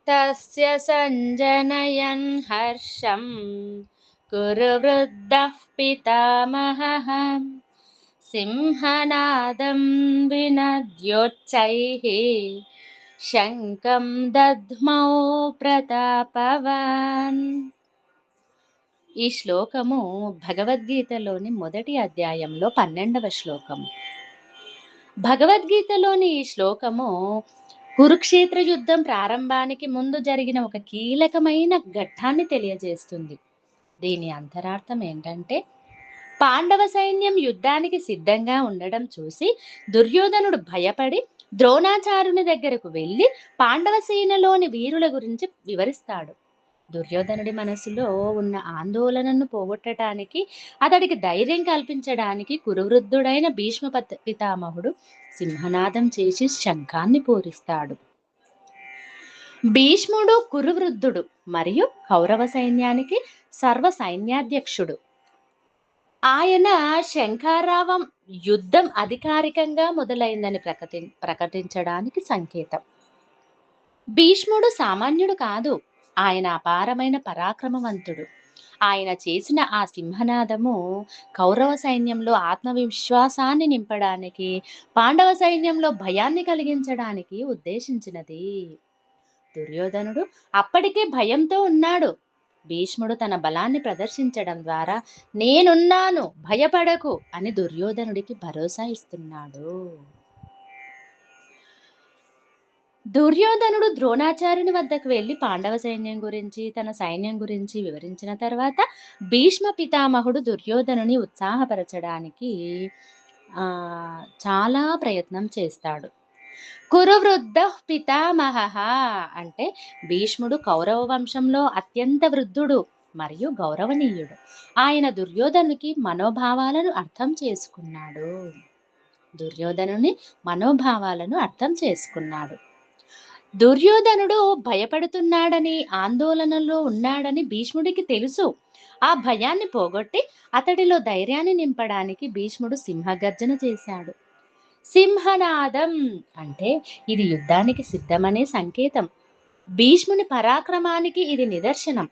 तस्य सञ्जनयन् हर्षं कुरु वृद्धः पितामहः सिंहनादं विनद्योच्चैः శంఖం దద్మౌ ప్రతాపవాన్. ఈ శ్లోకము భగవద్గీతలోని మొదటి అధ్యాయంలో 12వ శ్లోకము. భగవద్గీతలోని ఈ శ్లోకము కురుక్షేత్ర యుద్ధం ప్రారంభానికి ముందు జరిగిన ఒక కీలకమైన ఘట్టాన్ని తెలియజేస్తుంది. దీని అంతరార్థం ఏంటంటే, పాండవ సైన్యం యుద్ధానికి సిద్ధంగా ఉండడం చూసి దుర్యోధనుడు భయపడి ద్రోణాచార్యుని దగ్గరకు వెళ్ళి పాండవ సేనలోని వీరుల గురించి వివరిస్తాడు. దుర్యోధనుడి మనసులో ఉన్న ఆందోళనను పోగొట్టడానికి, అతడికి ధైర్యం కల్పించడానికి కురువృద్ధుడైన భీష్మ పితామహుడు సింహనాదం చేసి శంఖాన్ని పూరిస్తాడు. భీష్ముడు కురువృద్ధుడు మరియు కౌరవ సైన్యానికి సర్వ సైన్యాధ్యక్షుడు. ఆయన శంఖారావం యుద్ధం అధికారికంగా మొదలైందని ప్రకటించడానికి సంకేతం. భీష్ముడు సామాన్యుడు కాదు, ఆయన అపారమైన పరాక్రమవంతుడు. ఆయన చేసిన ఆ సింహనాదము కౌరవ సైన్యంలో ఆత్మవిశ్వాసాన్ని నింపడానికి, పాండవ సైన్యంలో భయాన్ని కలిగించడానికి ఉద్దేశించినది. దుర్యోధనుడు అప్పటికే భయంతో ఉన్నాడు. భీష్ముడు తన బలాన్ని ప్రదర్శించడం ద్వారా నేనున్నాను, భయపడకు అని దుర్యోధనుడికి భరోసా ఇస్తున్నాడు. దుర్యోధనుడు ద్రోణాచార్యుని వద్దకు వెళ్లి పాండవ సైన్యం గురించి, తన సైన్యం గురించి వివరించిన తర్వాత భీష్మ పితామహుడు దుర్యోధనుని ఉత్సాహపరచడానికి చాలా ప్రయత్నం చేస్తాడు. కురువృద్ధ పితామహః అంటే భీష్ముడు కౌరవ వంశంలో అత్యంత వృద్ధుడు మరియు గౌరవనీయుడు. ఆయన దుర్యోధనునికి మనోభావాలను అర్థం చేసుకున్నాడు. దుర్యోధనుడు భయపడుతున్నాడని, ఆందోళనలో ఉన్నాడని భీష్ముడికి తెలుసు. ఆ భయాన్ని పోగొట్టి అతడిలో ధైర్యాన్ని నింపడానికి భీష్ముడు సింహగర్జన చేశాడు. సింహనాదం అంటే ఇది యుద్ధానికి సిద్ధమనే సంకేతం. భీష్ముని పరాక్రమానికి ఇది నిదర్శనం.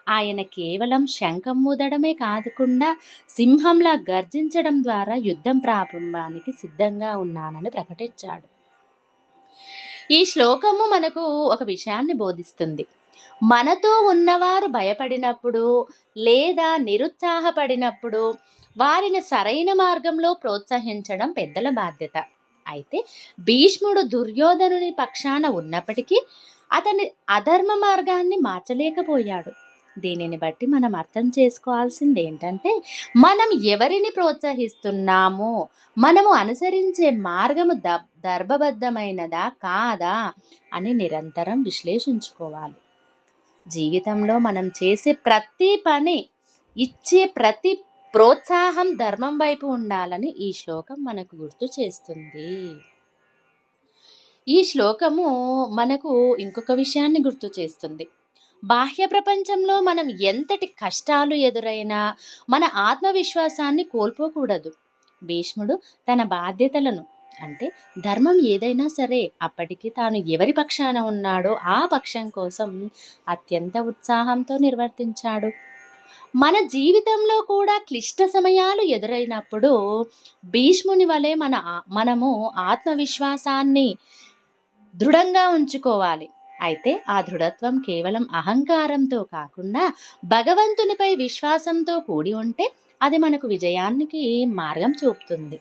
ఆయన కేవలం శంఖం ఊదడమే కాకుండా సింహంలా గర్జించడం ద్వారా యుద్ధం ప్రారంభానికి సిద్ధంగా ఉన్నానని ప్రకటించాడు. ఈ శ్లోకము మనకు ఒక విషయాన్ని బోధిస్తుంది. మనతో ఉన్నవారు భయపడినప్పుడు లేదా నిరుత్సాహపడినప్పుడు వారిని సరైన మార్గంలో ప్రోత్సహించడం పెద్దల బాధ్యత. అయితే భీష్ముడు దుర్యోధనుని పక్షాన ఉన్నప్పటికీ అతని అధర్మ మార్గాన్ని మార్చలేకపోయాడు. దీనిని బట్టి మనం అర్థం చేసుకోవాల్సింది ఏంటంటే, మనం ఎవరిని ప్రోత్సహిస్తున్నామో, మనము అనుసరించే మార్గము ధర్మబద్ధమైనదా కాదా అని నిరంతరం విశ్లేషించుకోవాలి. జీవితంలో మనం చేసే ప్రతి పని, ఇచ్చే ప్రతి ప్రోత్సాహం ధర్మం వైపు ఉండాలని ఈ శ్లోకం మనకు గుర్తు చేస్తుంది. ఈ శ్లోకము మనకు ఇంకొక విషయాన్ని గుర్తు చేస్తుంది. బాహ్య ప్రపంచంలో మనం ఎంతటి కష్టాలు ఎదురైనా మన ఆత్మవిశ్వాసాన్ని కోల్పోకూడదు. భీష్ముడు తన బాధ్యతలను, అంటే ధర్మం ఏదైనా సరే, అప్పటికి తాను ఎవరి పక్షాన ఉన్నాడో ఆ పక్షం కోసం అత్యంత ఉత్సాహంతో నిర్వర్తించాడు. మన జీవితంలో కూడా క్లిష్ట సమయాలు ఎదురైనప్పుడు భీష్ముని వలె మనము ఆత్మవిశ్వాసాన్ని దృఢంగా ఉంచుకోవాలి. అయితే ఆ దృఢత్వం కేవలం అహంకారంతో కాకుండా భగవంతునిపై విశ్వాసంతో కూడి ఉంటే అది మనకు విజయానికి మార్గం చూపుతుంది.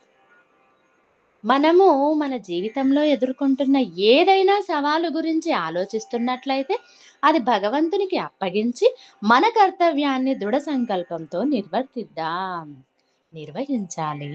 మనము మన జీవితంలో ఎదుర్కొంటున్న ఏదైనా సవాలు గురించి ఆలోచిస్తున్నట్లయితే అది భగవంతునికి అప్పగించి మన కర్తవ్యాన్ని దృఢ సంకల్పంతో నిర్వర్తిద్దాం, నిర్వహించాలి.